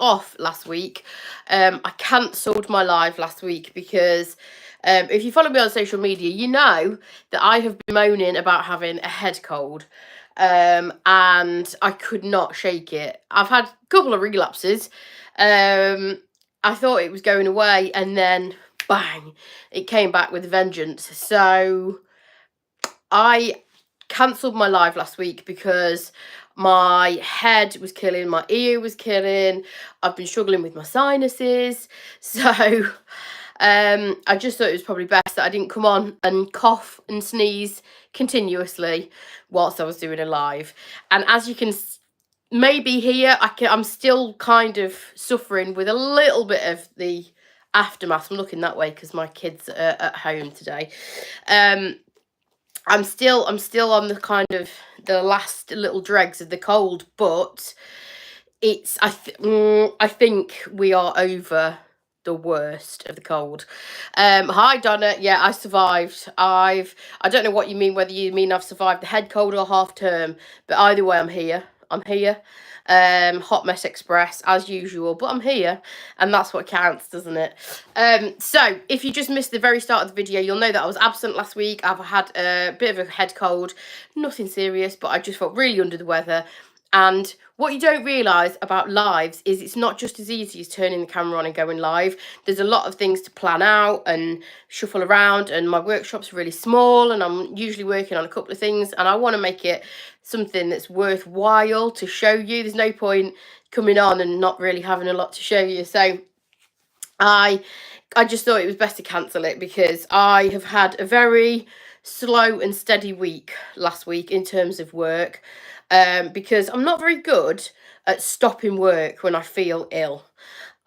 off last week. I cancelled my live last week because if you follow me on social media, you know that I have been moaning about having a head cold. And I could not shake it. I've had a couple of relapses. I thought it was going away, and then bang, it came back with a vengeance. So I cancelled my live last week because my head was killing, my ear was killing, I've been struggling with my sinuses. So I just thought it was probably best that I didn't come on and cough and sneeze continuously whilst I was doing a live. And as you can maybe hear, I'm still kind of suffering with a little bit of the aftermath. I'm looking that way because my kids are at home today. I'm still on the kind of the last little dregs of the cold, but it's I think we are over the worst of the cold. Hi Donna, yeah, I survived. I don't know what you mean, whether you mean I've survived the head cold or half term, but either way I'm here. Hot mess express as usual, but I'm here, and that's what counts, doesn't it? So if you just missed the very start of the video, you'll know that I was absent last week. I've had a bit of a head cold, nothing serious, but I just felt really under the weather. And what you don't realise about lives is it's not just as easy as turning the camera on and going live. There's a lot of things to plan out and shuffle around, and my workshop's really small, and I'm usually working on a couple of things, and I want to make it something that's worthwhile to show you. There's no point coming on and not really having a lot to show you. So I just thought it was best to cancel it because I have had a very slow and steady week last week in terms of work. Because I'm not very good at stopping work when I feel ill.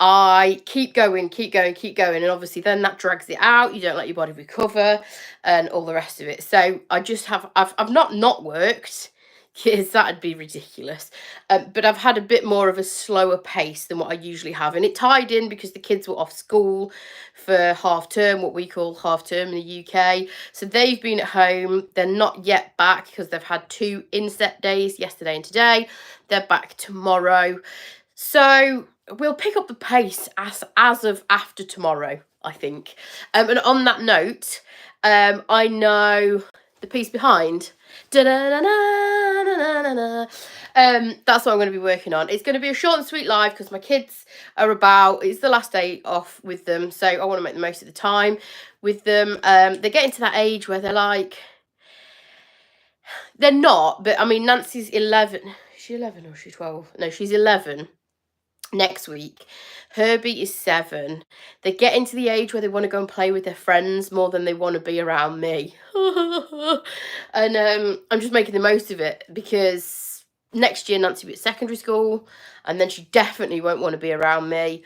I keep going, and obviously then that drags it out. You don't let your body recover and all the rest of it. So I just I've not worked, because that'd be ridiculous. But I've had a bit more of a slower pace than what I usually have. And it tied in because the kids were off school for half term, what we call half term in the UK. So they've been at home. They're not yet back because they've had 2 inset days, yesterday and today. They're back tomorrow. So we'll pick up the pace as of after tomorrow, I think. And on that note, I know the piece behind. That's what I'm going to be working on. It's going to be a short and sweet live because my kids are about, it's the last day off with them, so I want to make the most of the time with them. They're getting to that age where they're like, they're not, but I mean, Nancy's 11. Is she 11 or is she 12? No, she's 11 next week. Herbie is 7. They get into the age where they want to go and play with their friends more than they want to be around me. And I'm just making the most of it because next year Nancy will be at secondary school, and then she definitely won't want to be around me.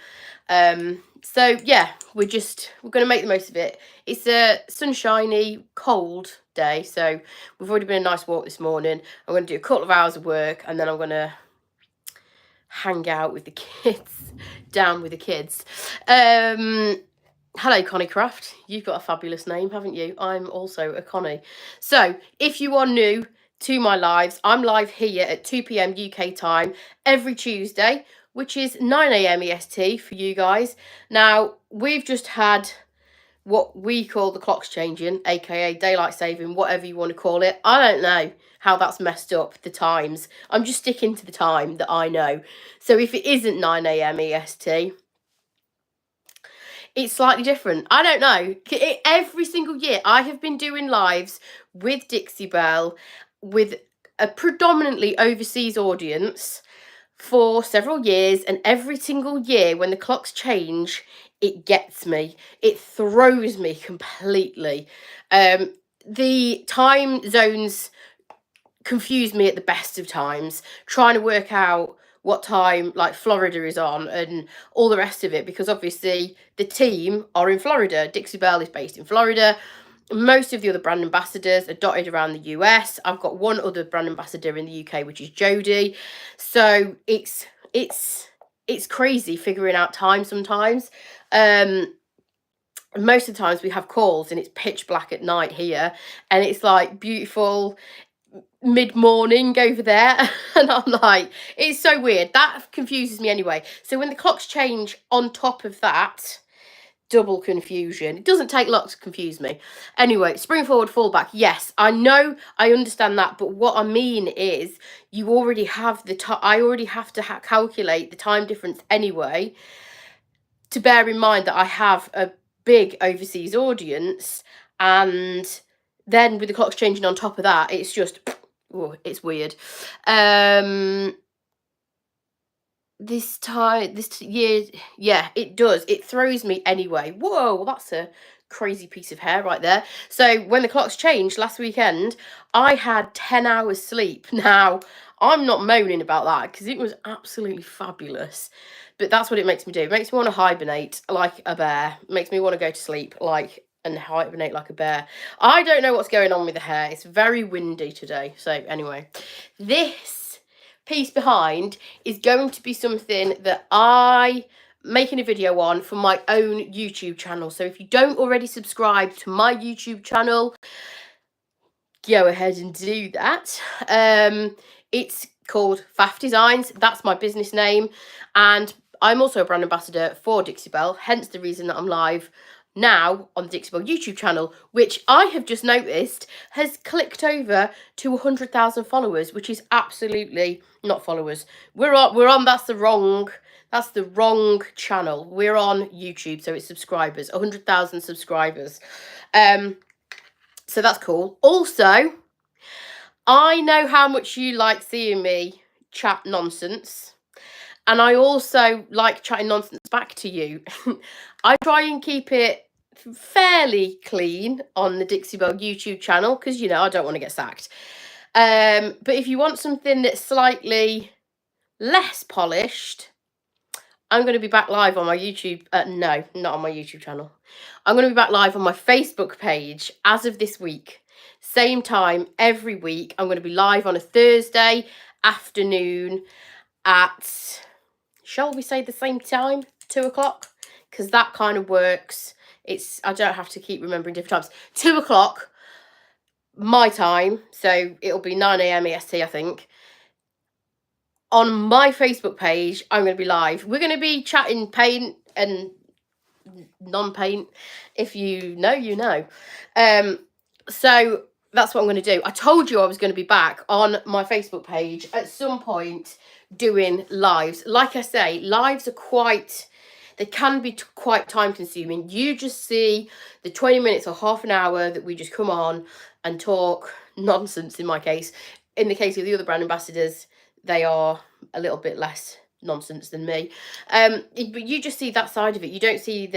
So yeah, we're going to make the most of it. It's a sunshiny, cold day, so we've already been a nice walk this morning. I'm going to do a couple of hours of work, and then I'm going to hang out with the kids, down with the kids. Hello, Connie Craft. You've got a fabulous name, haven't you? I'm also a Connie. So if you are new to my lives, I'm live here at 2 p.m. UK time every Tuesday, which is 9 a.m. EST for you guys. Now, we've just had what we call the clocks changing, aka daylight saving, whatever you want to call it. I don't know how that's messed up the times. I'm just sticking to the time that I know. So if it isn't 9 a.m. EST, it's slightly different. I don't know. Every single year I have been doing lives with Dixie Belle with a predominantly overseas audience for several years, and every single year when the clocks change, it gets me. It throws me completely. The time zones confuse me at the best of times, trying to work out what time like Florida is on and all the rest of it, because obviously the team are in Florida. Dixie Belle is based in Florida. Most of the other brand ambassadors are dotted around the US. I've got one other brand ambassador in the UK, which is Jodie. So it's crazy figuring out time sometimes. Most of the times we have calls and it's pitch black at night here, and it's like beautiful mid-morning over there. And I'm like, it's so weird. That confuses me anyway. So when the clocks change on top of that, double confusion. It doesn't take lots to confuse me. Anyway, spring forward, fall back. Yes, I know, I understand that, but what I mean is you already have the time. I already have to calculate the time difference anyway, to bear in mind that I have a big overseas audience, and then with the clocks changing on top of that, it's just, oh, it's weird. This year, yeah, it does. It throws me anyway. Whoa, that's a crazy piece of hair right there. So when the clocks changed last weekend, I had 10 hours sleep. Now, I'm not moaning about that because it was absolutely fabulous. But that's what it makes me do. It makes me want to hibernate like a bear. It makes me want to go to sleep and hibernate like a bear. I don't know what's going on with the hair. It's very windy today. So anyway, this piece behind is going to be something that I making a video on for my own YouTube channel. So if you don't already subscribe to my YouTube channel, go ahead and do that. It's called Faff Designs. That's my business name, and I'm also a brand ambassador for Dixie Belle, hence the reason that I'm live now on the Dixie Belle YouTube channel, which I have just noticed has clicked over to 100,000 followers, which is absolutely not followers. We're on that's the wrong channel. We're on YouTube, so it's subscribers, 100,000 subscribers. So that's cool. Also, I know how much you like seeing me chat nonsense, and I also like chatting nonsense back to you. I try and keep it fairly clean on the Dixie Belle YouTube channel because, you know, I don't want to get sacked. But if you want something that's slightly less polished, I'm going to be back live on my YouTube. No, not on my YouTube channel. I'm going to be back live on my Facebook page as of this week. Same time every week. I'm going to be live on a Thursday afternoon at, shall we say the same time, 2 o'clock? Because that kind of works. I don't have to keep remembering different times. 2 o'clock my time, so it'll be 9 a.m. EST, I think. On my Facebook page, I'm going to be live. We're going to be chatting paint and non-paint. If you know, you know. So that's what I'm going to do. I told you I was going to be back on my Facebook page at some point doing lives. Like I say, lives are they can be quite time consuming. You just see the 20 minutes or half an hour that we just come on and talk nonsense, in my case. In the case of the other brand ambassadors, they are a little bit less nonsense than me. But you just see that side of it. You don't see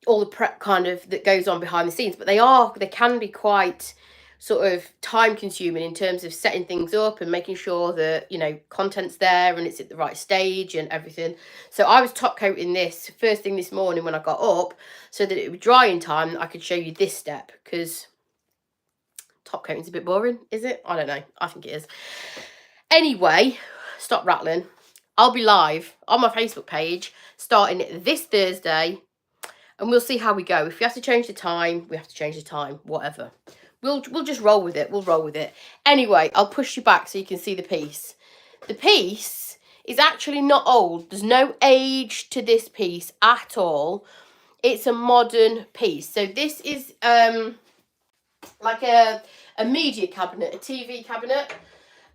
all the prep kind of that goes on behind the scenes, but they can be quite sort of time consuming in terms of setting things up and making sure that, you know, content's there and it's at the right stage and everything. So I was top coating this first thing this morning when I got up so that it would dry in time. I could show you this step, because top coating's a bit boring, is it? I don't know. I think it is. Anyway, stop rattling. I'll be live on my Facebook page starting this Thursday, and we'll see how we go. If we have to change the time, we have to change the time, whatever. We'll just roll with it. We'll roll with it. Anyway, I'll push you back so you can see the piece. The piece is actually not old. There's no age to this piece at all. It's a modern piece. So this is like a media cabinet, a TV cabinet.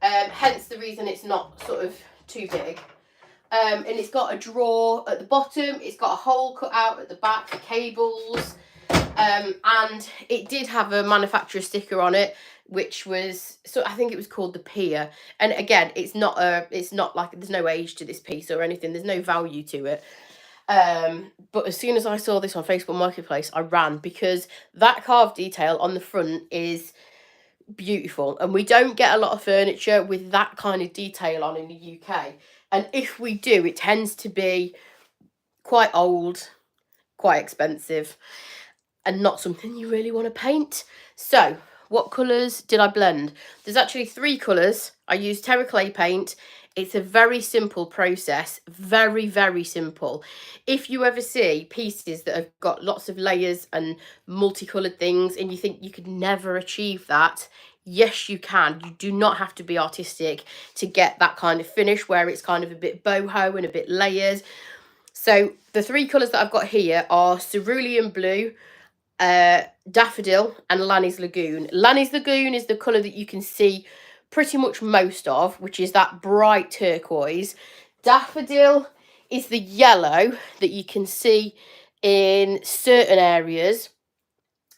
Hence the reason it's not sort of too big. And it's got a drawer at the bottom. It's got a hole cut out at the back for cables. And it did have a manufacturer sticker on it, which was, so I think it was called the Pier. And again, it's not like, there's no age to this piece or anything. There's no value to it. But as soon as I saw this on Facebook Marketplace, I ran, because that carved detail on the front is beautiful, and we don't get a lot of furniture with that kind of detail on in the UK. And if we do, it tends to be quite old, quite expensive, and not something you really want to paint. So what colours did I blend? There's actually 3 colours. I used terra clay paint. It's a very simple process, very, very simple. If you ever see pieces that have got lots of layers and multicoloured things and you think you could never achieve that, yes, you can. You do not have to be artistic to get that kind of finish where it's kind of a bit boho and a bit layered. So the three colours that I've got here are cerulean blue, daffodil and Lanny's Lagoon. Lanny's Lagoon is the colour that you can see pretty much most of, which is that bright turquoise. Daffodil is the yellow that you can see in certain areas.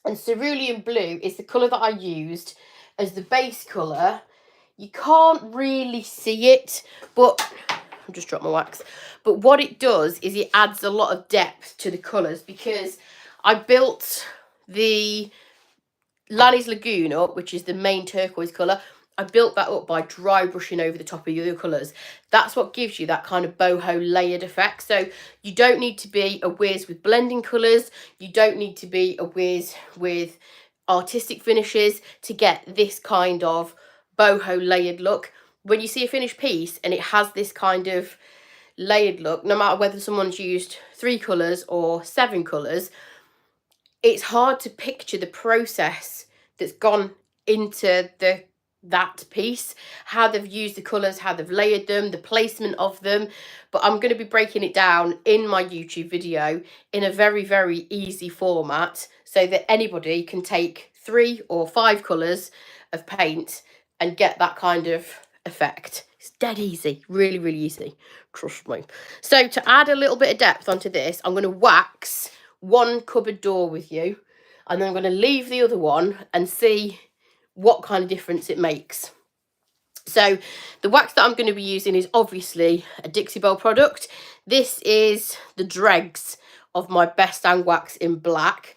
And cerulean blue is the colour that I used as the base colour. You can't really see it, but I've just dropped my wax. But what it does is it adds a lot of depth to the colours, because I built the Lanny's Lagoon up, which is the main turquoise colour. I built that up by dry brushing over the top of the other colours. That's what gives you that kind of boho layered effect. So you don't need to be a whiz with blending colours. You don't need to be a whiz with artistic finishes to get this kind of boho layered look. When you see a finished piece and it has this kind of layered look, no matter whether someone's used 3 colours or 7 colours, it's hard to picture the process that's gone into that piece, how they've used the colours, how they've layered them, the placement of them. But I'm going to be breaking it down in my YouTube video in a very, very easy format, so that anybody can take 3 or 5 colours of paint and get that kind of effect. It's dead easy, really, really easy, trust me. So to add a little bit of depth onto this, I'm going to wax one cupboard door with you, and then I'm going to leave the other one and see what kind of difference it makes. So the wax that I'm going to be using is obviously a Dixie Belle product. This is the dregs of my Best and Wax in black.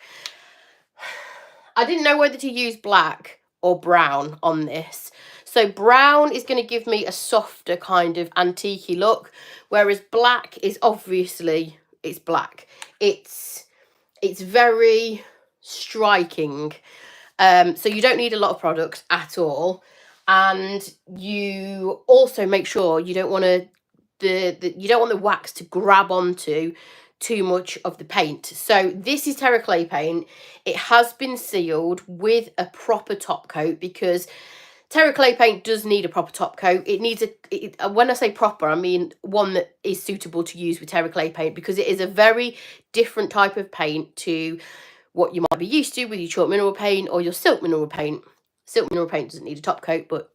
I didn't know whether to use black or brown on this. So brown is going to give me a softer kind of antique look, whereas black is obviously, it's black. It's very striking. So you don't need a lot of product at all, and you also make sure you don't want the wax to grab onto too much of the paint. So this is Terra Clay paint. It has been sealed with a proper top coat, because Terra Clay paint does need a proper top coat. It needs when I say proper, I mean one that is suitable to use with Terra Clay paint, because it is a very different type of paint to what you might be used to with your chalk mineral paint or your silk mineral paint. Silk mineral paint doesn't need a top coat, but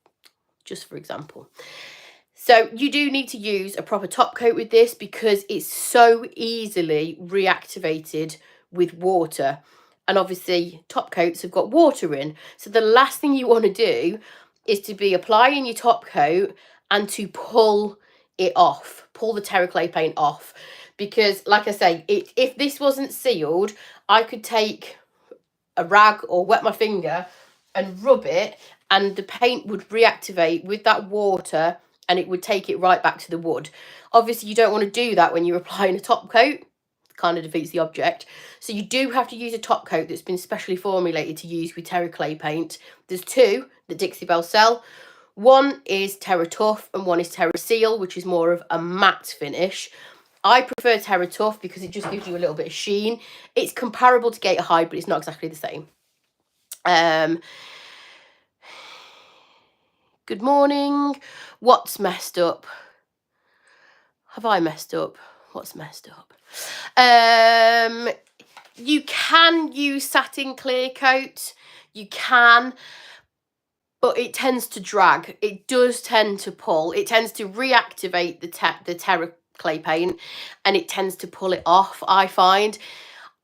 just for example. So you do need to use a proper top coat with this, because it's so easily reactivated with water. And obviously top coats have got water in. So the last thing you want to do is to be applying your top coat and to pull it off, pull the Terra Clay paint off. Because like I say, if this wasn't sealed, I could take a rag or wet my finger and rub it, and the paint would reactivate with that water and it would take it right back to the wood. Obviously, you don't want to do that when you're applying a top coat. It kind of defeats the object. So you do have to use a top coat that's been specially formulated to use with Terra Clay paint. There's 2 that Dixie Belle sell. One is Terra Tough and one is Terra Seal, which is more of a matte finish. I prefer Terra Tough because it just gives you a little bit of sheen. It's comparable to Gator Hide, but it's not exactly the same. Good morning. What's messed up? Have I messed up? What's messed up? You can use satin clear coat. You can, but it tends to drag. It does tend to pull. It tends to reactivate the Terra Clay paint, and it tends to pull it off, I find.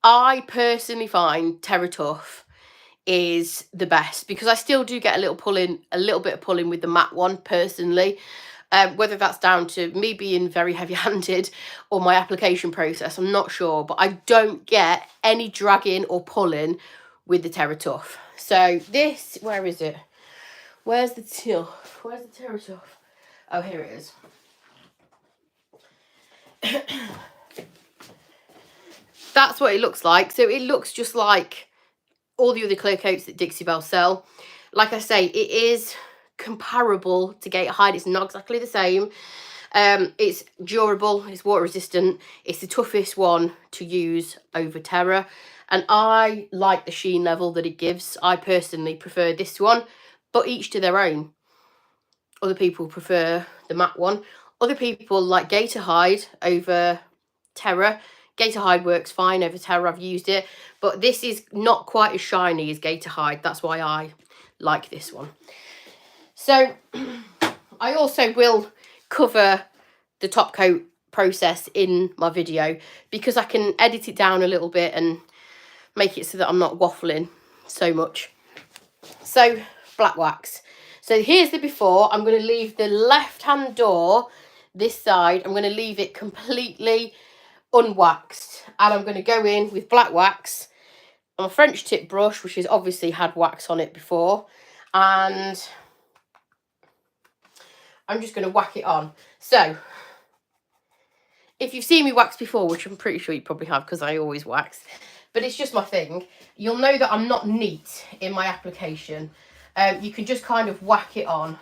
I personally find Terra Tough is the best, because I still do get a little bit of pulling with the matte one personally. Whether that's down to me being very heavy-handed or my application process, I'm not sure, but I don't get any dragging or pulling with the Terra Tough. So this, where is it? Where's the Terra Tough? Oh, here it is. That's what it looks like. So it looks just like all the other clear coats that Dixie Belle sell. Like I say, it is comparable to Gator Hide. It's not exactly the same. It's durable, it's water resistant, it's the toughest one to use over Terra, and I like the sheen level that it gives. I personally prefer this one but each to their own. Other people prefer the matte one. Other people like Gator Hide over Terra. Gator Hide works fine over Terra. I've used it, but this is not quite as shiny as Gator Hide. That's why I like this one. So I also will cover the top coat process in my video, because I can edit it down a little bit and make it so that I'm not waffling so much. So black wax. So here's the before. I'm going to leave the left hand door this side. I'm going to leave it completely unwaxed, and I'm going to go in with black wax on a French tip brush, which has obviously had wax on it before, and I'm just going to whack it on. So if you've seen me wax before, which I'm pretty sure you probably have because I always wax, but it's just my thing, you'll know that I'm not neat in my application. You can just kind of whack it on.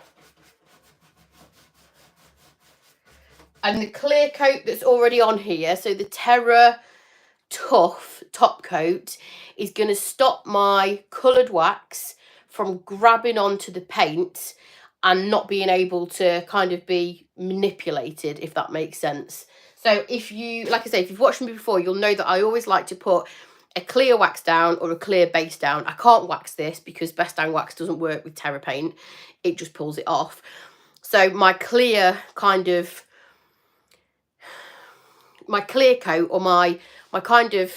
And the clear coat that's already on here, so the Terra Tough top coat, is going to stop my coloured wax from grabbing onto the paint and not being able to kind of be manipulated, if that makes sense. So if you, like I say, if you've watched me before, you'll know that I always like to put a clear wax down or a clear base down. I can't wax this because best down wax doesn't work with Terra paint. It just pulls it off. So my clear kind of, my clear coat, or my kind of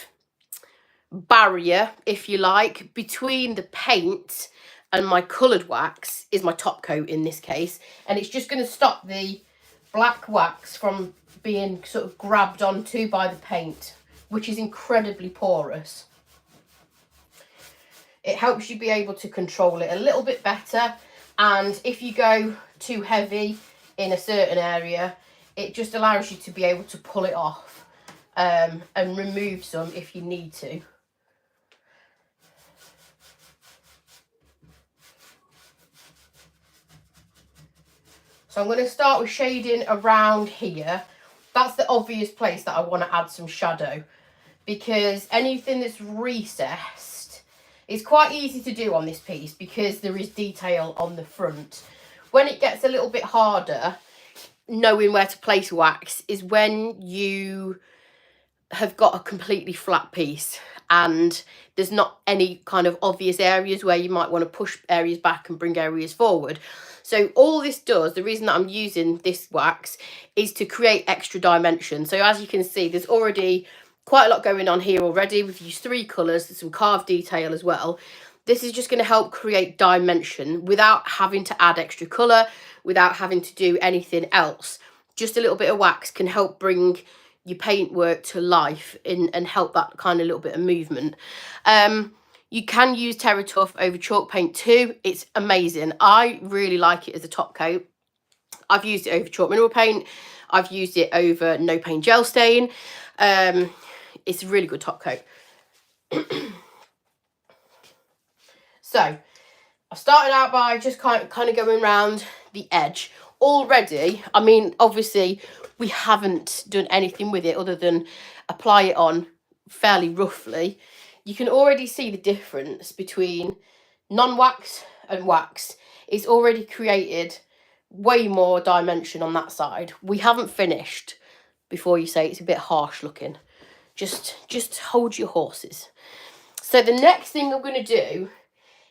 barrier, if you like, between the paint and my coloured wax is my top coat in this case. And it's just going to stop the black wax from being sort of grabbed onto by the paint, which is incredibly porous. It helps you be able to control it a little bit better, and if you go too heavy in a certain area, it just allows you to be able to pull it off and remove some if you need to. So I'm going to start with shading around here. That's the obvious place that I want to add some shadow, because anything that's recessed is quite easy to do on this piece because there is detail on the front. When it gets a little bit harder, knowing where to place wax is when you have got a completely flat piece and there's not any kind of obvious areas where you might want to push areas back and bring areas forward. So all this does, the reason that I'm using this wax, is to create extra dimension. So as you can see, there's already quite a lot going on here already. We've used 3 colours, there's some carved detail as well. This is just going to help create dimension without having to add extra colour, without having to do anything else. Just a little bit of wax can help bring your paintwork to life and help that kind of little bit of movement. You can use Terra Tough over chalk paint too. It's amazing. I really like it as a top coat. I've used it over chalk mineral paint. I've used it over no paint gel stain. It's a really good top coat. So I've started out by just kind of going around the edge. Already, I mean, obviously we haven't done anything with it other than apply it on fairly roughly. You can already see the difference between non-wax and wax. It's already created way more dimension on that side. We haven't finished before you say it's a bit harsh looking. Just hold your horses. So the next thing I'm going to do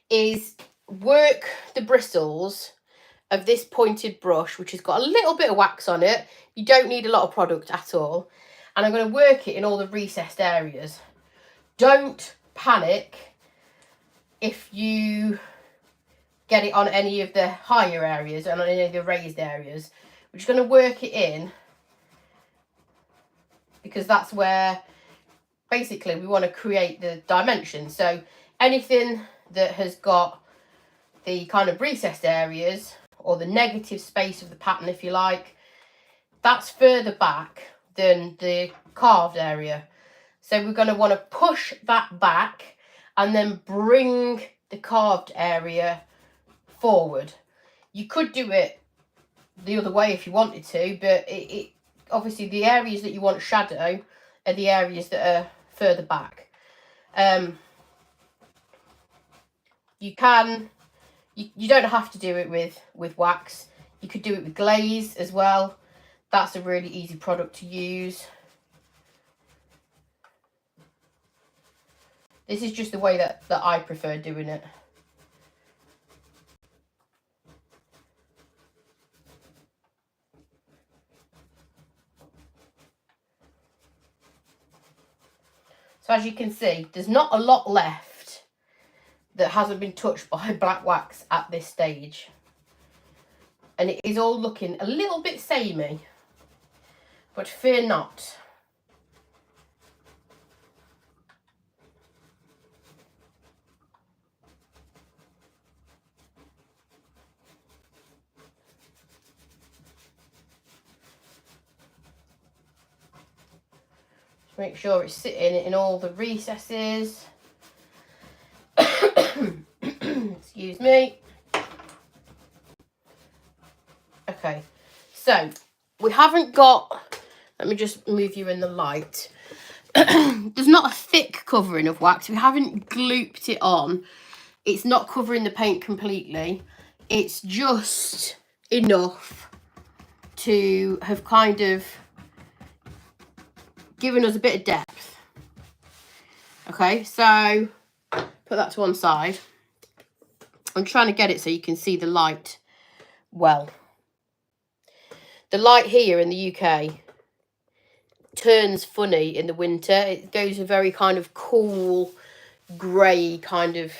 is work the bristles of this pointed brush, which has got a little bit of wax on it. You don't need a lot of product at all. And I'm going to work it in all the recessed areas. Don't panic if you get it on any of the higher areas and on any of the raised areas. We're just going to work it in, because that's where basically we want to create the dimension. So anything that has got the kind of recessed areas, or the negative space of the pattern, if you like, that's further back than the carved area. So we're going to want to push that back and then bring the carved area forward. You could do it the other way if you wanted to, but it obviously the areas that you want shadow are the areas that are further back. You can You don't have to do it with wax. You could do it with glaze as well. That's a really easy product to use. This is just the way that I prefer doing it. So as you can see, there's not a lot left that hasn't been touched by black wax at this stage. And it is all looking a little bit samey, but fear not. Just make sure it's sitting in all the recesses. Excuse me. Okay, so we haven't got, let me just move you in the light. There's not a thick covering of wax. We haven't glooped it on. It's not covering the paint completely. It's just enough to have kind of given us a bit of depth. Okay, so put that to one side. I'm trying to get it so you can see the light well. The light here in the UK turns funny in the winter. It goes a very kind of cool, grey kind of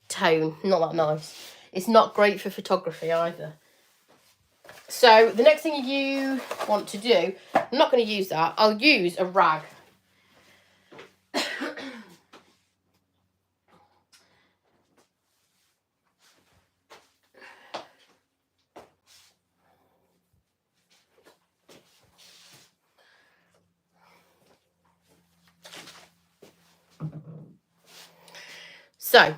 tone. Not that nice. It's not great for photography either. So the next thing you want to do, I'm not going to use that. I'll use a rag. So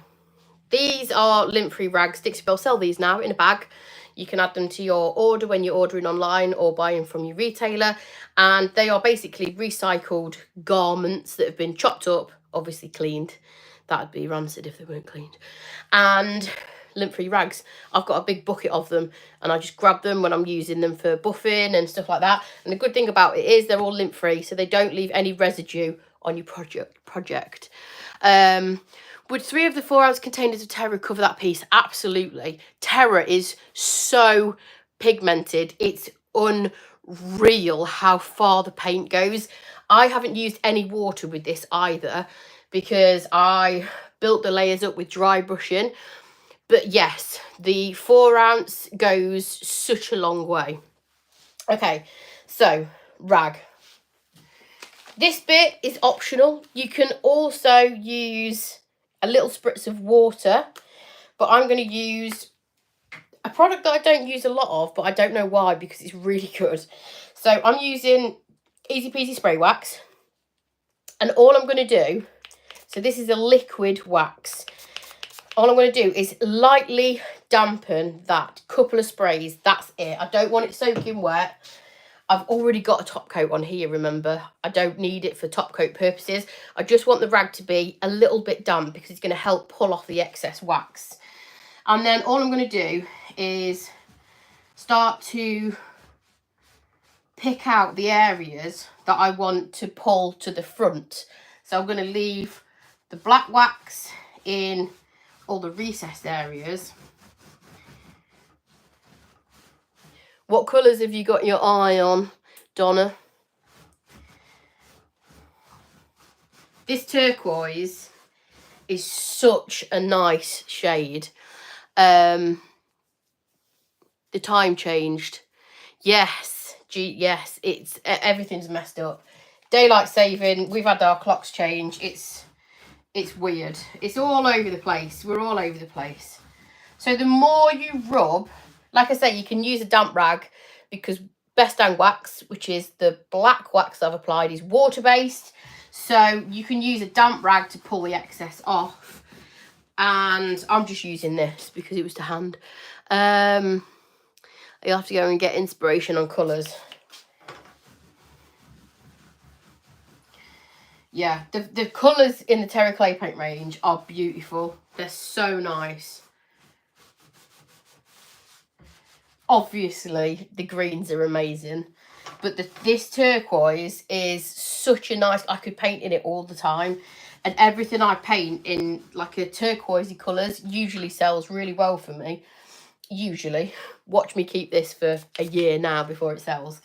these are lint-free rags. Dixie Belle sell these now in a bag. You can add them to your order when you're ordering online or buying from your retailer. And they are basically recycled garments that have been chopped up, obviously cleaned. That would be rancid if they weren't cleaned. And lint-free rags. I've got a big bucket of them and I just grab them when I'm using them for buffing and stuff like that. And the good thing about it is they're all lint-free, so they don't leave any residue on your project. Would 3 of the 4 ounce containers of Terra cover that piece? Absolutely. Terra is so pigmented. It's unreal how far the paint goes. I haven't used any water with this either because I built the layers up with dry brushing. But yes, the 4 ounce goes such a long way. Okay, so rag. This bit is optional. You can also use a little spritz of water, but I'm going to use a product that I don't use a lot of, but I don't know why, because it's really good. So I'm using Easy Peasy Spray Wax, and all I'm going to do, so this is a liquid wax, all I'm going to do is lightly dampen that couple of sprays. That's it. I don't want it soaking wet. I've already got a top coat on here, remember. I don't need it for top coat purposes. I just want the rag to be a little bit damp because it's going to help pull off the excess wax. And then all I'm going to do is start to pick out the areas that I want to pull to the front. So I'm going to leave the black wax in all the recessed areas. What colours have you got your eye on, Donna? This turquoise is such a nice shade. The time changed. Yes, yes, it's everything's messed up. Daylight saving, we've had our clocks change. It's weird. It's all over the place. We're all over the place. So the more you rub, like I say, you can use a damp rag because Best Dang Wax, which is the black wax I've applied, is water-based. So you can use a damp rag to pull the excess off. And I'm just using this because it was to hand. You'll have to go and get inspiration on colours. Yeah, the colours in the Terra Clay Paint range are beautiful. They're so nice. Obviously, the greens are amazing. But this turquoise is such a nice... I could paint in it all the time. And everything I paint in like a turquoisey colours usually sells really well for me. Usually. Watch me keep this for a year now before it sells.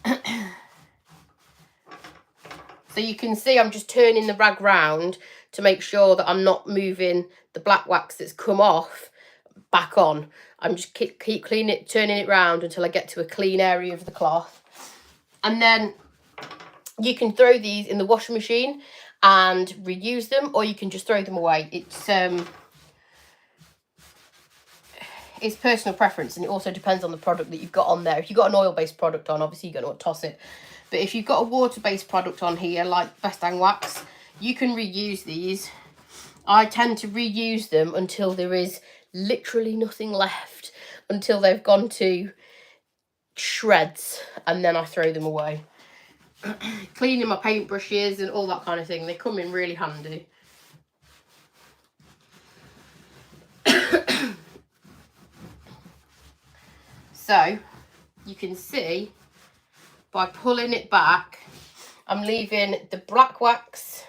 So you can see I'm just turning the rag round to make sure that I'm not moving the black wax that's come off back on. I'm just keep cleaning it, turning it round until I get to a clean area of the cloth. And then you can throw these in the washing machine and reuse them, or you can just throw them away. It's personal preference, and it also depends on the product that you've got on there. If you've got an oil-based product on, obviously you're going to toss it. But if you've got a water-based product on here, like Best Dang Wax, you can reuse these. I tend to reuse them until there is literally nothing left, until they've gone to shreds, and then I throw them away. Cleaning my paintbrushes and all that kind of thing, they come in really handy. So you can see by pulling it back, I'm leaving the black wax,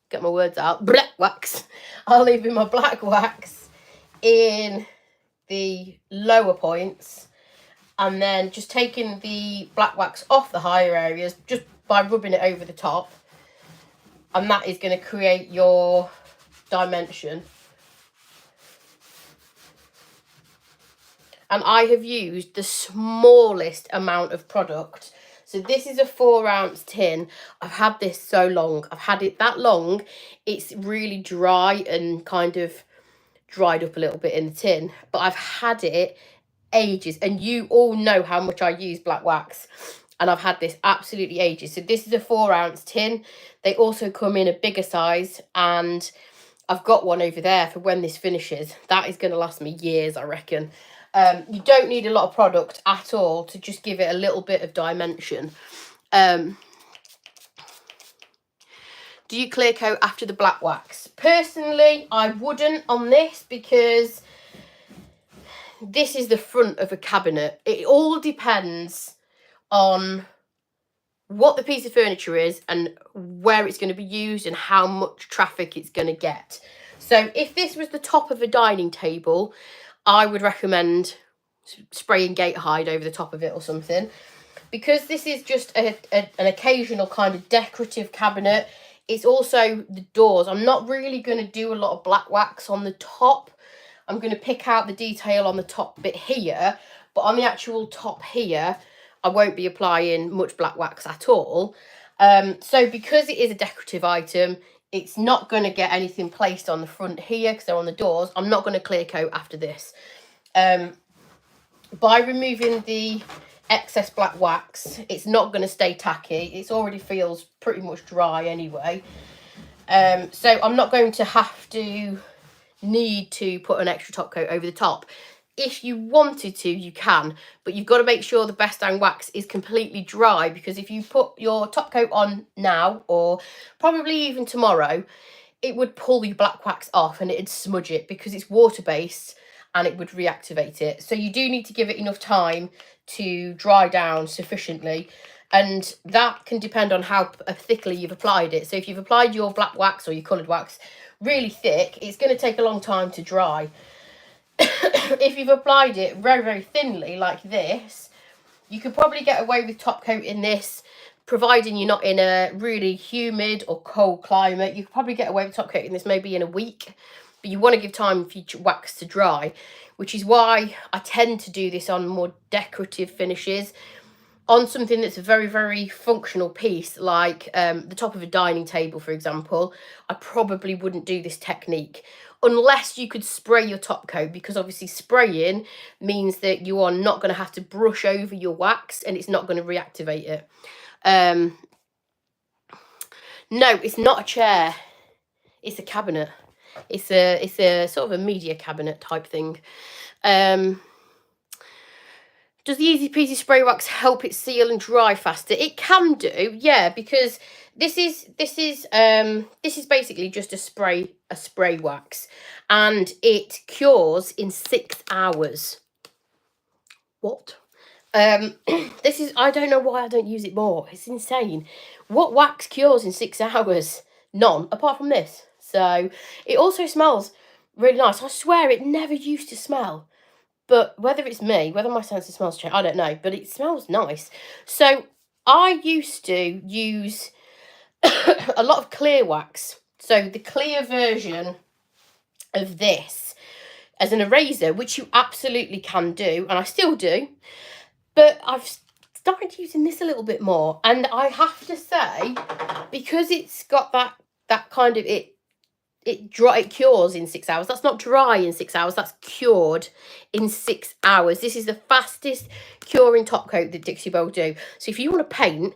get my words out, black wax. I'm leaving my black wax in the lower points, and then just taking the black wax off the higher areas just by rubbing it over the top, and that is going to create your dimension. And I have used the smallest amount of product. So this is a 4-ounce tin. I've had this so long. I've had it that long. It's really dry and kind of dried up a little bit in the tin. But I've had it ages. And you all know how much I use black wax. And I've had this absolutely ages. So this is a 4-ounce tin. They also come in a bigger size. And I've got one over there for when this finishes. That is going to last me years, I reckon. You don't need a lot of product at all to just give it a little bit of dimension. Do you clear coat after the black wax? Personally, I wouldn't on this, because this is the front of a cabinet. It all depends on what the piece of furniture is and where it's going to be used and how much traffic it's going to get. So if this was the top of a dining table, I would recommend spraying gate hide over the top of it or something. Because this is just an occasional kind of decorative cabinet, it's also the doors. I'm not really going to do a lot of black wax on the top. I'm going to pick out the detail on the top bit here, but on the actual top here, I won't be applying much black wax at all. So because it is a decorative item, it's not going to get anything placed on the front here because they're on the doors. I'm not going to clear coat after this. By removing the excess black wax, it's not going to stay tacky. It already feels pretty much dry anyway. So I'm not going to need to put an extra top coat over the top. If you wanted to, you can, but you've got to make sure the Best Dang Wax is completely dry, because if you put your top coat on now, or probably even tomorrow, it would pull your black wax off and it'd smudge it because it's water-based and it would reactivate it. So you do need to give it enough time to dry down sufficiently, and that can depend on how thickly you've applied it. So if you've applied your black wax or your coloured wax really thick, it's going to take a long time to dry. If you've applied it very, very thinly like this, you could probably get away with top coating this, providing you're not in a really humid or cold climate. You could probably get away with top coating this maybe in a week, but you want to give time for your wax to dry, which is why I tend to do this on more decorative finishes. On something that's a very, very functional piece, like the top of a dining table, for example, I probably wouldn't do this technique unless you could spray your top coat, because obviously spraying means that you are not going to have to brush over your wax and it's not going to reactivate it. No, it's not a chair. It's a cabinet. It's a sort of a media cabinet type thing. Does the Easy Peasy Spray Wax help it seal and dry faster? It can do, yeah, because this is basically just a spray wax, and it cures in 6 hours. What? This is, I don't know why I don't use it more. It's insane. What wax cures in 6 hours? None, apart from this. So it also smells really nice. I swear it never used to smell. But whether it's me, whether my sense of smells change, I don't know. But it smells nice. So I used to use a lot of clear wax. So the clear version of this as an eraser, which you absolutely can do, and I still do. But I've started using this a little bit more, and I have to say, because it's got that kind of it cures in 6 hours. That's not dry in 6 hours. That's cured in 6 hours. This is the fastest curing top coat that Dixie Belle do. So if you want to paint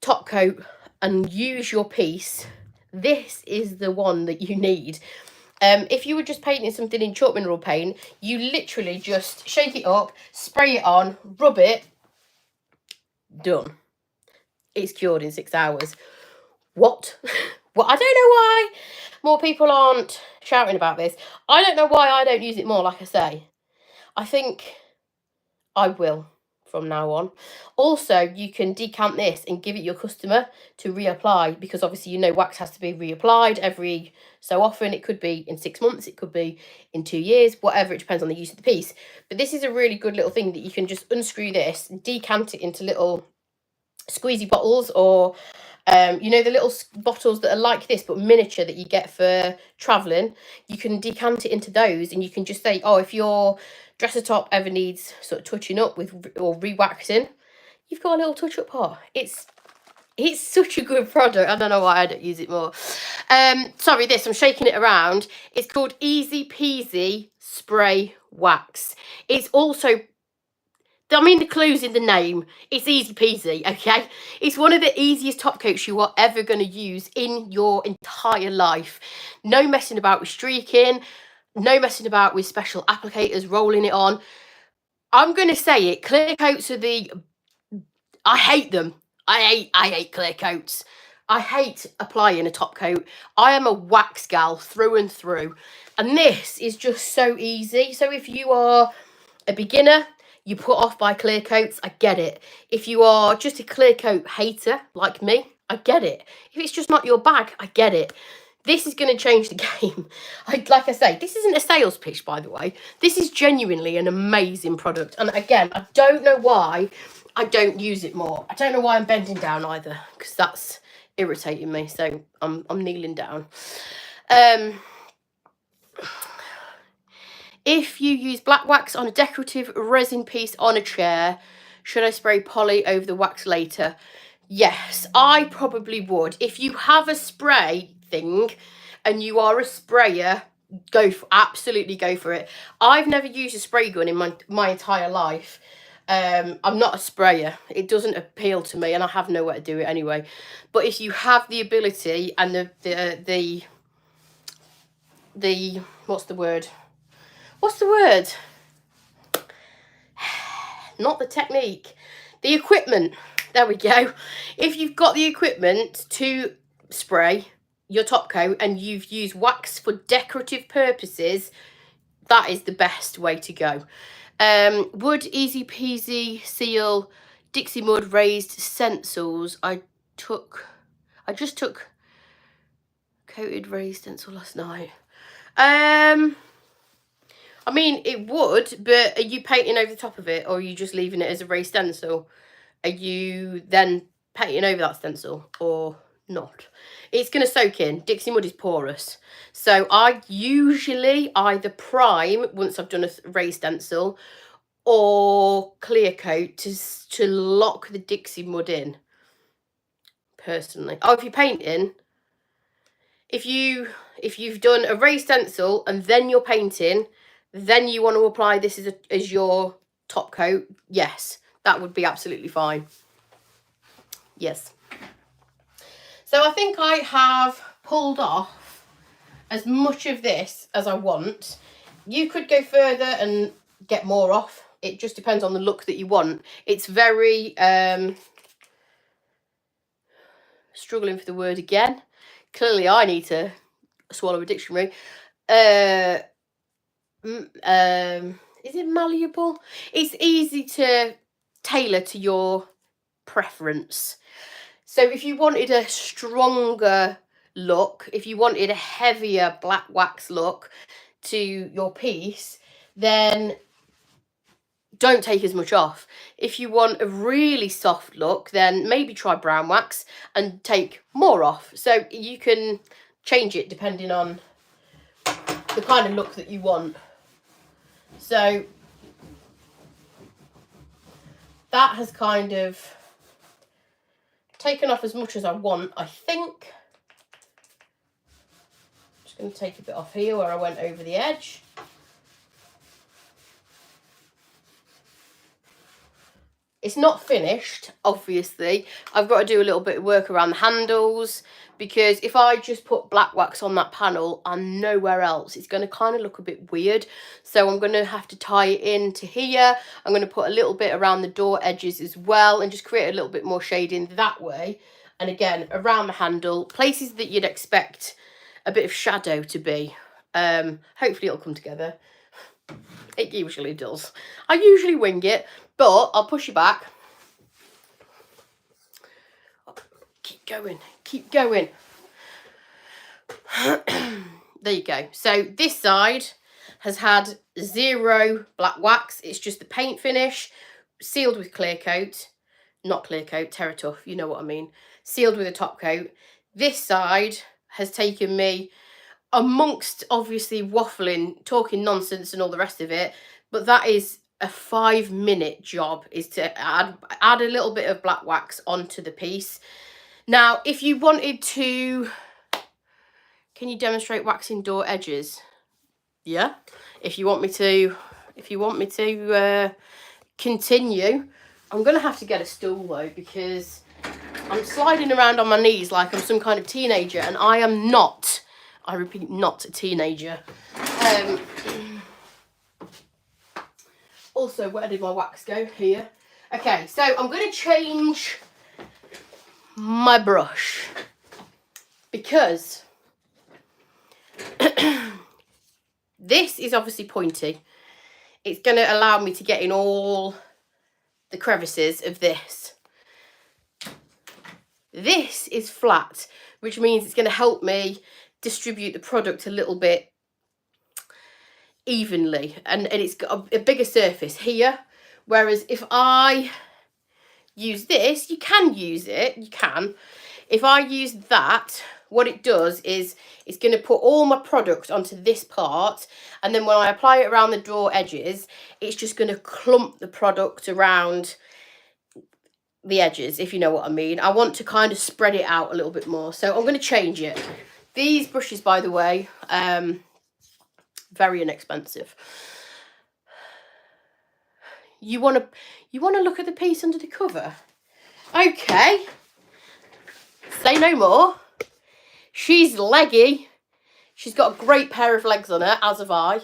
top coat and use your piece, this is the one that you need. If you were just painting something in chalk mineral paint, you literally just shake it up, spray it on, rub it, done. It's cured in 6 hours. What? Well, I don't know why more people aren't shouting about this. I don't know why I don't use it more, like I say. I think I will from now on. Also, you can decant this and give it your customer to reapply, because obviously you know wax has to be reapplied every so often. It could be in 6 months, it could be in 2 years, whatever, it depends on the use of the piece. But this is a really good little thing that you can just unscrew this, decant it into little squeezy bottles, or you know, the little bottles that are like this but miniature that you get for traveling. You can decant it into those, and you can just say, oh, if your dresser top ever needs sort of touching up with or re-waxing, you've got a little touch-up pot. It's such a good product. I don't know why I don't use it more. Sorry, I'm shaking it around. It's called Easy Peasy Spray Wax. It's also, I mean, the clue's in the name. It's easy peasy, okay? It's one of the easiest top coats you are ever going to use in your entire life. No messing about with streaking. No messing about with special applicators, rolling it on. I'm going to say it. Clear coats are I hate them. I hate clear coats. I hate applying a top coat. I am a wax gal through and through. And this is just so easy. So if you are a beginner, you put off by clear coats, I get it. If you are just a clear coat hater like me, I get it. If it's just not your bag, I get it. This is going to change the game. Like I say, this isn't a sales pitch, by the way. This is genuinely an amazing product. And again, I don't know why I don't use it more. I don't know why I'm bending down either, because that's irritating me. So I'm kneeling down. If you use black wax on a decorative resin piece on a chair, should I spray poly over the wax later? Yes, I probably would. If you have a spray thing and you are a sprayer, absolutely go for it. I've never used a spray gun in my entire life. I'm not a sprayer. It doesn't appeal to me, and I have nowhere to do it anyway. But if you have the ability and the what's the word? What's the word? Not the technique. The equipment. There we go. If you've got the equipment to spray your top coat and you've used wax for decorative purposes, that is the best way to go. Wood Easy Peasy Seal Dixie Mud Raised Stencils. I just took coated raised stencil last night. I mean, it would, but are you painting over the top of it, or are you just leaving it as a raised stencil? Are you then painting over that stencil or not? It's going to soak in. Dixie Mud is porous. So I usually either prime once I've done a raised stencil, or clear coat to lock the Dixie Mud in, personally. Oh, if you're painting, if you've done a raised stencil and then you're painting, then you want to apply this as your top coat, yes, that would be absolutely fine. Yes. So I think I have pulled off as much of this as I want. You could go further and get more off. It just depends on the look that you want. It's very struggling for the word again. Clearly I need to swallow a dictionary. is it malleable? It's easy to tailor to your preference. So if you wanted a stronger look, if you wanted a heavier black wax look to your piece, then don't take as much off. If you want a really soft look, then maybe try brown wax and take more off. So you can change it depending on the kind of look that you want. So that has kind of taken off as much as I want, I think. Just going to take a bit off here where I went over the edge. It's not finished, obviously. I've got to do a little bit of work around the handles, because if I just put black wax on that panel and nowhere else, it's going to kind of look a bit weird. So I'm going to have to tie it into here. I'm going to put a little bit around the door edges as well and just create a little bit more shading that way. And again, around the handle, places that you'd expect a bit of shadow to be. Hopefully it'll come together. It usually does. I usually wing it, but I'll push you back. Keep going, keep going. There you go. So this side has had 0 black wax. It's just the paint finish, sealed with clear coat. Not clear coat, TerraTuff, you know what I mean. Sealed with a top coat. This side has taken me, amongst obviously waffling, talking nonsense and all the rest of it, but that is a 5-minute job, is to add a little bit of black wax onto the piece. Now, if you wanted to, can you demonstrate waxing door edges? Yeah. If you want me to continue, I'm gonna have to get a stool though, because I'm sliding around on my knees like I'm some kind of teenager, and I am not. I repeat, not a teenager. Also, where did my wax go? Here. Okay, so I'm going to change my brush, because this is obviously pointy. It's going to allow me to get in all the crevices of this. This is flat, which means it's going to help me distribute the product a little bit evenly, and it's got a bigger surface here, whereas if I use this, you can use it, you can. If I use that, what it does is it's going to put all my product onto this part, and then when I apply it around the door edges, it's just going to clump the product around the edges, if you know what I mean. I want to kind of spread it out a little bit more, so I'm going to change it. These brushes, by the way, very inexpensive. You want to look at the piece under the cover? Okay. Say no more. She's leggy. She's got a great pair of legs on her, as have I.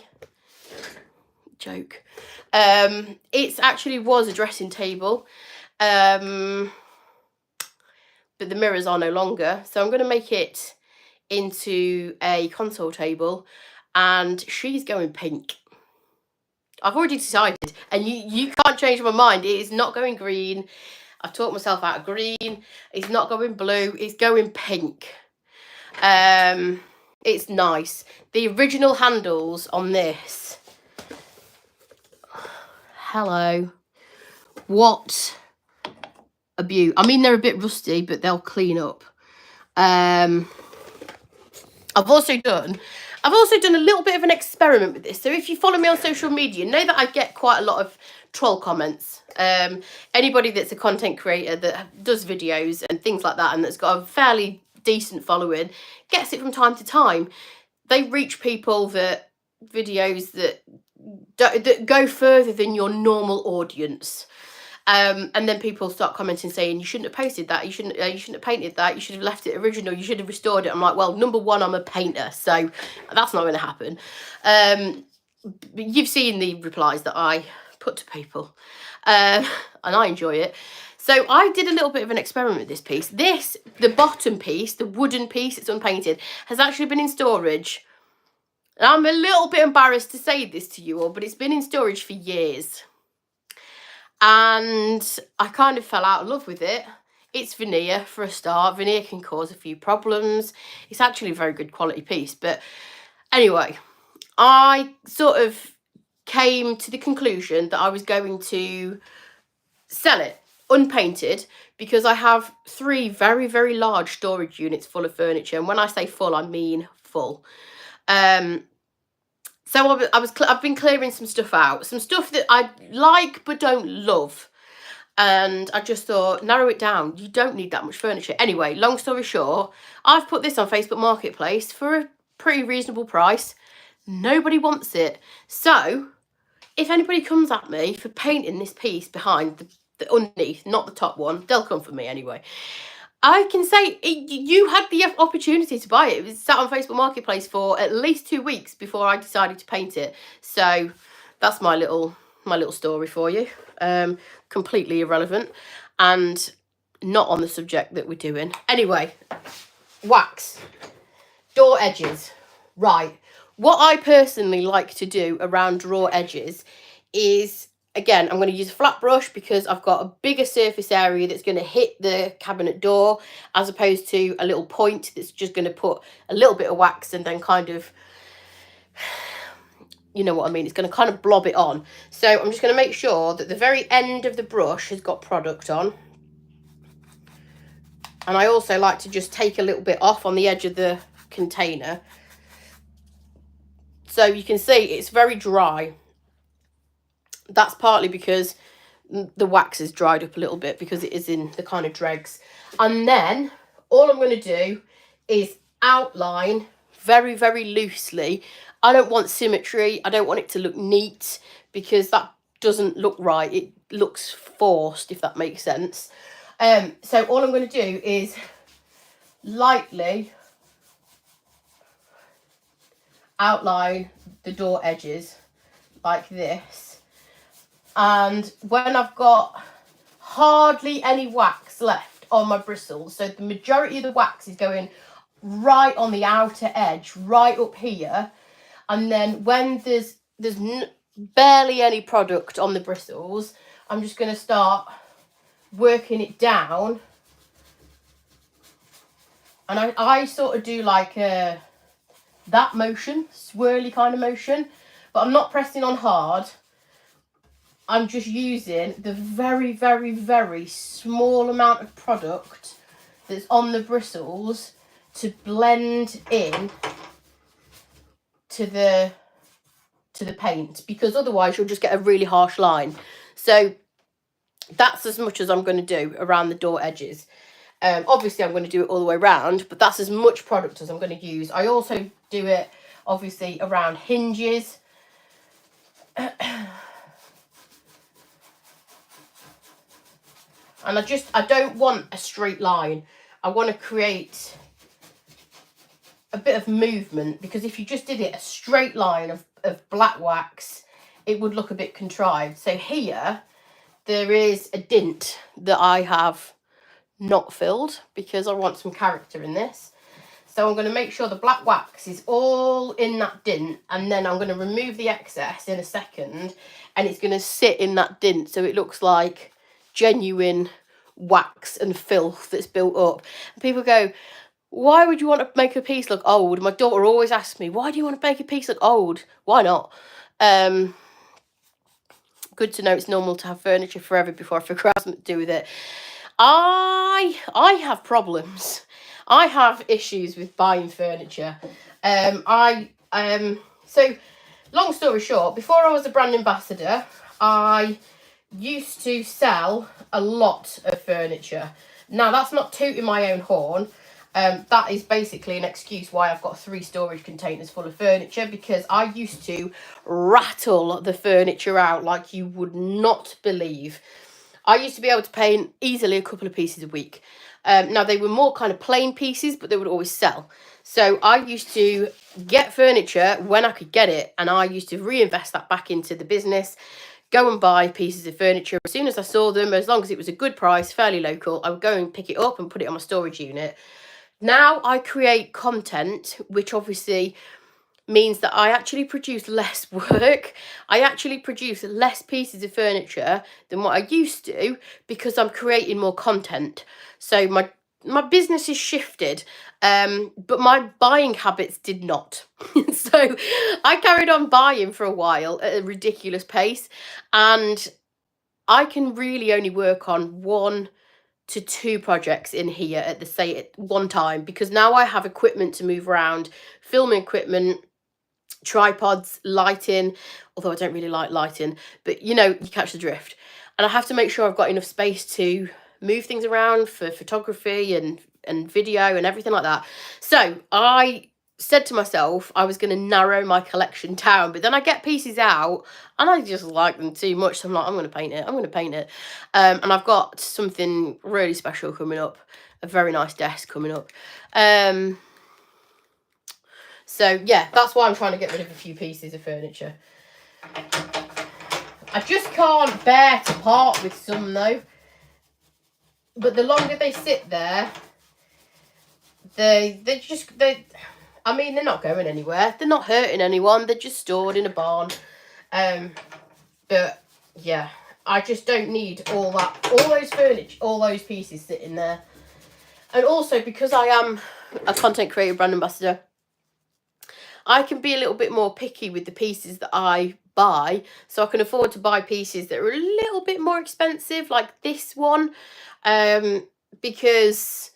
Joke. It actually was a dressing table, but the mirrors are no longer. So I'm going to make it into a console table, and she's going pink. I've already decided, and you can't change my mind. It is not going green. I've talked myself out of green. It's not going blue. It's going pink. It's nice. The original handles on this. Hello. What a beaut. I mean, they're a bit rusty, but they'll clean up. I've also done a little bit of an experiment with this. So if you follow me on social media, know that I get quite a lot of troll comments. Anybody that's a content creator that does videos and things like that, and that's got a fairly decent following, gets it from time to time. They reach people that videos that go further than your normal audience. And then people start commenting saying, you shouldn't have posted that, you shouldn't have painted that, you should have left it original, you should have restored it. I'm like, well, number one, I'm a painter, so that's not going to happen. You've seen the replies that I put to people, and I enjoy it. So I did a little bit of an experiment with this piece. The bottom piece, the wooden piece, it's unpainted, has actually been in storage. And I'm a little bit embarrassed to say this to you all, but it's been in storage for years. And I kind of fell out of love with it. It's veneer for a start. Veneer can cause a few problems. It's actually a very good quality piece. But anyway, I sort of came to the conclusion that I was going to sell it unpainted, because I have 3 very, very large storage units full of furniture. And when I say full, I mean full. So I've been clearing some stuff out, some stuff that I like but don't love. And I just thought, narrow it down. You don't need that much furniture. Anyway, long story short, I've put this on Facebook Marketplace for a pretty reasonable price. Nobody wants it. So if anybody comes at me for painting this piece behind the underneath, not the top one, they'll come for me anyway. I can say you had the opportunity to buy it. It was sat on Facebook Marketplace for at least 2 weeks before I decided to paint it. So that's my little story for you. Completely irrelevant and not on the subject that we're doing. Anyway, wax, door edges. Right. What I personally like to do around drawer edges is, again, I'm going to use a flat brush because I've got a bigger surface area that's going to hit the cabinet door, as opposed to a little point that's just going to put a little bit of wax and then kind of, you know what I mean, it's going to kind of blob it on. So I'm just going to make sure that the very end of the brush has got product on. And I also like to just take a little bit off on the edge of the container. So you can see it's very dry. That's partly because the wax is dried up a little bit because it is in the kind of dregs. And then all I'm going to do is outline very, very loosely. I don't want symmetry. I don't want it to look neat because that doesn't look right. It looks forced, if that makes sense. So all I'm going to do is lightly outline the door edges like this. And when I've got hardly any wax left on my bristles, so the majority of the wax is going right on the outer edge, right up here, and then when there's barely any product on the bristles, I'm just going to start working it down. And I sort of do like that motion, swirly kind of motion, but I'm not pressing on hard. I'm just using the very, very, very small amount of product that's on the bristles to blend in to the paint, because otherwise you'll just get a really harsh line. So that's as much as I'm going to do around the door edges. Obviously I'm going to do it all the way around, but that's as much product as I'm going to use. I also do it obviously around hinges. And I don't want a straight line. I want to create a bit of movement, because if you just did it a straight line of black wax, it would look a bit contrived. So here, there is a dint that I have not filled because I want some character in this. So I'm going to make sure the black wax is all in that dint, and then I'm going to remove the excess in a second, and it's going to sit in that dint so it looks like genuine wax and filth that's built up. And people go, why would you want to make a piece look old? My daughter always asks me, why do you want to make a piece look old? Why not? Good to know it's normal to have furniture forever before I figure out something to do with it. I have problems. I have issues with buying furniture. So long story short, before I was a brand ambassador, I used to sell a lot of furniture. Now that's not tooting my own horn. That is basically an excuse why I've got 3 storage containers full of furniture, because I used to rattle the furniture out like you would not believe. I used to be able to paint easily a couple of pieces a week. Now they were more kind of plain pieces, but they would always sell. So I used to get furniture when I could get it, and I used to reinvest that back into the business. Go and buy pieces of furniture as soon as I saw them, as long as it was a good price, fairly local. I would go and pick it up and put it on my storage unit. Now I create content, which obviously means that I actually produce less work. I actually produce less pieces of furniture than what I used to, because I'm creating more content. So my business is shifted, but my buying habits did not. So I carried on buying for a while at a ridiculous pace, and I can really only work on 1 to 2 projects in here at the same at one time, because now I have equipment to move around, filming equipment, tripods, lighting, although I don't really like lighting, but you know, you catch the drift. And I have to make sure I've got enough space to move things around for photography and video and everything like that. So I said to myself I was going to narrow my collection down, but then I get pieces out and I just like them too much, so I'm like, I'm going to paint it, I'm going to paint it. And I've got something really special coming up, a very nice desk coming up. So yeah, that's why I'm trying to get rid of a few pieces of furniture. I just can't bear to part with some though. But the longer they sit there, they I mean, they're not going anywhere. They're not hurting anyone. They're just stored in a barn. But yeah, I just don't need all those furniture, all those pieces sitting there. And also, because I am a content creator, brand ambassador, I can be a little bit more picky with the pieces that I buy, so I can afford to buy pieces that are a little bit more expensive, like this one, because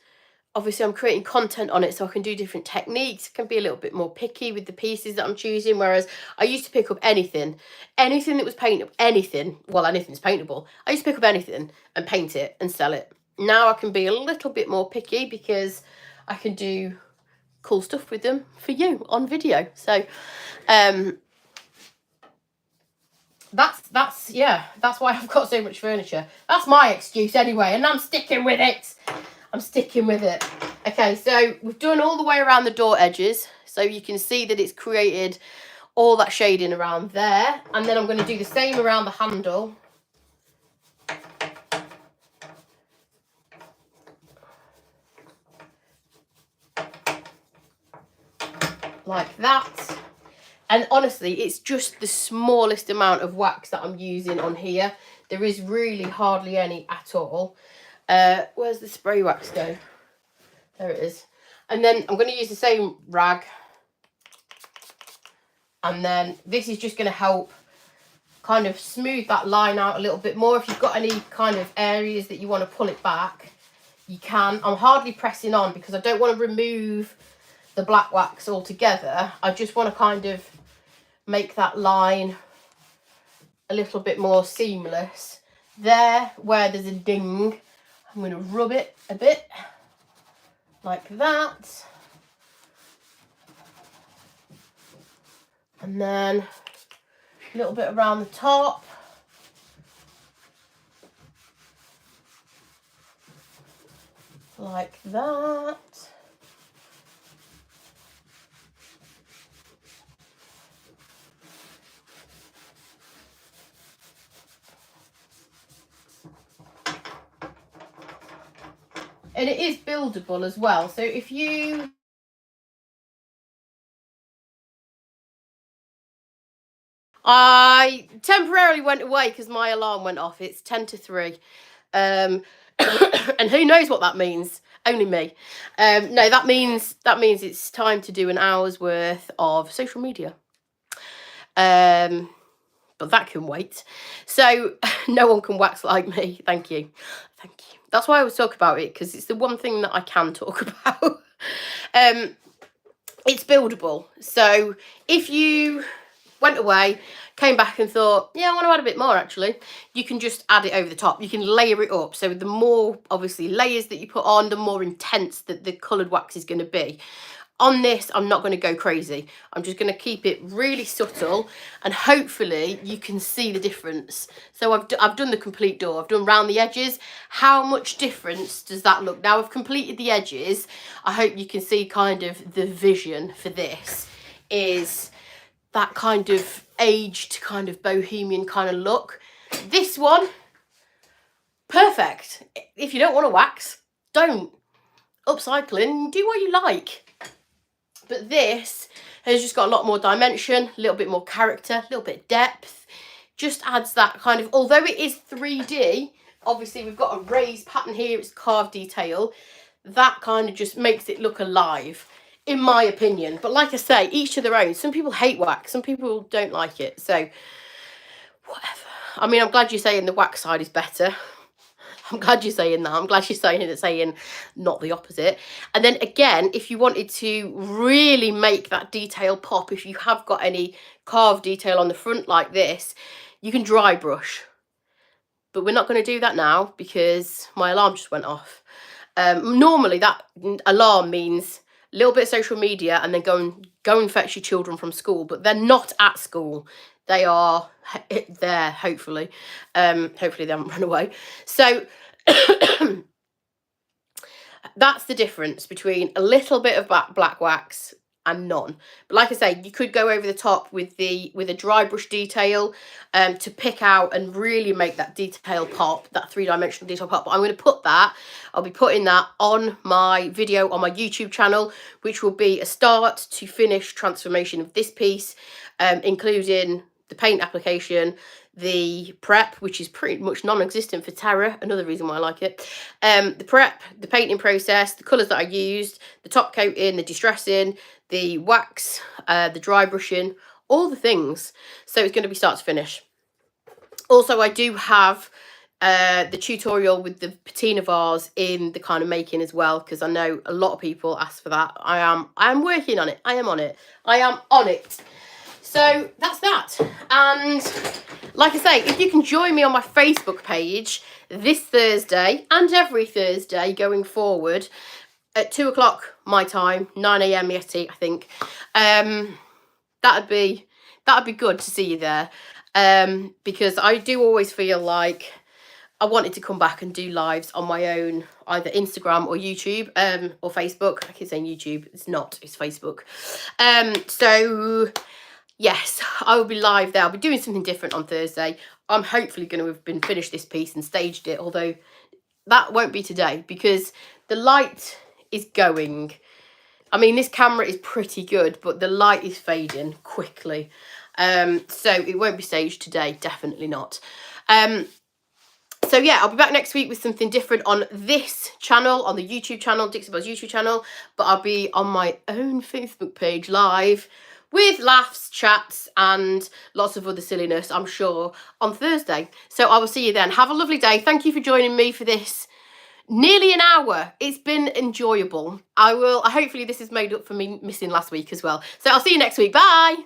obviously I'm creating content on it, so I can do different techniques. I can be a little bit more picky with the pieces that I'm choosing, whereas I used to pick up anything that was paintable, anything's paintable. I used to pick up anything and paint it and sell it. Now I can be a little bit more picky because I can do cool stuff with them for you on video. So that's why I've got so much furniture. That's my excuse anyway, and I'm sticking with it. Okay, so we've done all the way around the door edges, so you can see that it's created all that shading around there, and then I'm going to do the same around the handle. Like that. And honestly, it's just the smallest amount of wax that I'm using on here. There is really hardly any at all. Where's the spray wax go? There it is. And then I'm going to use the same rag. And then this is just going to help kind of smooth that line out a little bit more. If you've got any kind of areas that you want to pull it back, you can. I'm hardly pressing on because I don't want to remove the black wax altogether. I just want to kind of make that line a little bit more seamless. There, where there's a ding, I'm going to rub it a bit like that. And then a little bit around the top. Like that. And it is buildable as well. So if you... I temporarily went away because my alarm went off. It's 10 to 3. And who knows what that means? Only me. No, that means it's time to do an hour's worth of social media. But that can wait. So no one can wax like me. Thank you. Thank you. That's why I always talk about it, because it's the one thing that I can talk about. It's buildable. So if you went away, came back and thought, yeah, I want to add a bit more actually, you can just add it over the top. You can layer it up. So the more, obviously, layers that you put on, the more intense that the coloured wax is going to be. On this, I'm not going to go crazy. I'm just going to keep it really subtle, and hopefully you can see the difference. So I've done the complete door. I've done round the edges. How much difference does that look? Now I've completed the edges. I hope you can see kind of the vision for this is that kind of aged, kind of bohemian kind of look. This one, perfect. If you don't want to wax, don't. Upcycling, do what you like. But this It's just got a lot more dimension, a little bit more character, a little bit of depth. Just adds that kind of, although it is 3D, obviously we've got a raised pattern here, it's carved detail. That kind of just makes it look alive, in my opinion. But like I say, each to their own. Some people hate wax, some people don't like it. So, whatever. I mean, I'm glad you're saying the wax side is better. I'm glad you're saying that. I'm glad you're saying not the opposite. And then again, if you wanted to really make that detail pop, if you have got any carved detail on the front like this, you can dry brush. But we're not going to do that now because my alarm just went off. Normally that alarm means a little bit of social media and then go and fetch your children from school, but they're not at school. They are there, hopefully. Hopefully they haven't run away. So that's the difference between a little bit of black wax and none. But like I say, you could go over the top with a dry brush detail to pick out and really make that detail pop, that three-dimensional detail pop. But I'm going to put that, I'll be putting that on my video on my YouTube channel, which will be a start to finish transformation of this piece, including the paint application, the prep, which is pretty much non-existent for Terra, another reason why I like it, the prep, the painting process, the colours that I used, the top coating, the distressing, the wax, the dry brushing, all the things. So it's going to be start to finish. Also, I do have the tutorial with the patina vase in the kind of making as well, because I know a lot of people ask for that. I am working on it. I am on it. I am on it. So that's that. And like I say, if you can join me on my Facebook page this Thursday and every Thursday going forward at 2 o'clock my time, 9 AM EST, I think, that'd be good to see you there, because I do always feel like I wanted to come back and do lives on my own, either Instagram or YouTube, or Facebook. I keep saying YouTube, it's not, it's Facebook. So yes, I will be live there. I'll be doing something different on Thursday. I'm hopefully going to have been finished this piece and staged it, although that won't be today because the light is going. I mean, this camera is pretty good, but the light is fading quickly. So it won't be staged today, definitely not. So yeah, I'll be back next week with something different on this channel, on the YouTube channel, Dixie Belle's YouTube channel, but I'll be on my own Facebook page live with laughs, chats, and lots of other silliness, I'm sure, on Thursday. So I will see you then. Have a lovely day. Thank you for joining me for this nearly an hour. It's been enjoyable. Hopefully this has made up for me missing last week as well. So I'll see you next week. Bye.